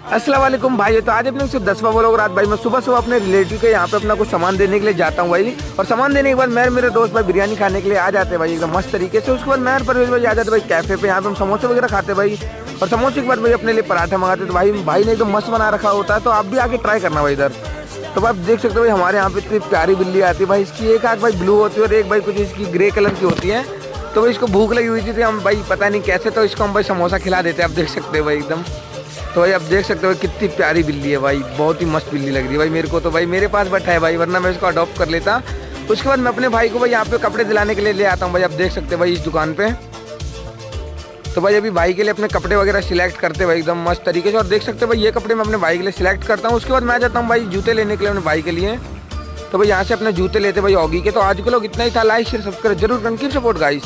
अस्सलाम वालेकुम भाई। तो आज अपने सिर्फ 10वां व्लॉग। रात भाई मैं सुबह अपने रिलेटिव के यहाँ पे अपना कुछ सामान देने के लिए जाता हूँ भाई। और सामान देने के बाद मैं मेरे दोस्त भाई बिरयानी खाने के लिए आ जाते हैं भाई एकदम मस्त तरीके से। उसके बाद मैं परवेज भाई आ जाते भाई कैफे पे। यहाँ पे हम समोसे वगैरह खाते भाई। और समोसे के बाद भाई अपने लिए पराठा मंगाते। तो भाई ने एकदम मस्त बना रखा होता है, तो आप भी आके ट्राई करना भाई इधर। तो आप देख सकते हो भाई हमारे यहाँ पे इतनी प्यारी बिल्ली आती है भाई। इसकी एक आँख भाई ब्लू होती है और एक भाई कुछ इसकी ग्रे कलर की होती है। तो भाई इसको भूख लगी हुई थी हम भाई पता नहीं कैसे, तो इसको हम भाई समोसा खिला देते हैं। आप देख सकते हो भाई एकदम। तो भाई आप देख सकते हो कितनी प्यारी बिल्ली है भाई, बहुत ही मस्त बिल्ली लग रही है भाई मेरे को। तो भाई मेरे पास बैठा है भाई, वरना मैं इसको अडॉप्ट कर लेता। उसके बाद मैं अपने भाई को भाई यहाँ पे कपड़े दिलाने के लिए ले आता हूँ भाई। आप देख सकते हैं भाई इस दुकान पे। तो भाई अभी भाई के लिए अपने कपड़े वगैरह सिलेक्ट करते भाई एकदम मस्त तरीके से। और देख सकते हो भाई ये कपड़े मैं अपने भाई के लिए सिलेक्ट करता हूँ। उसके बाद मैं जाता हूँ भाई जूते लेने के लिए अपने भाई के लिए। तो भाई यहाँ से अपने जूते लेते भाई ऑगी के। तो आज के लोग इतना ही था। लाइक शेयर सब्सक्राइब जरूर करें। Keep support guys.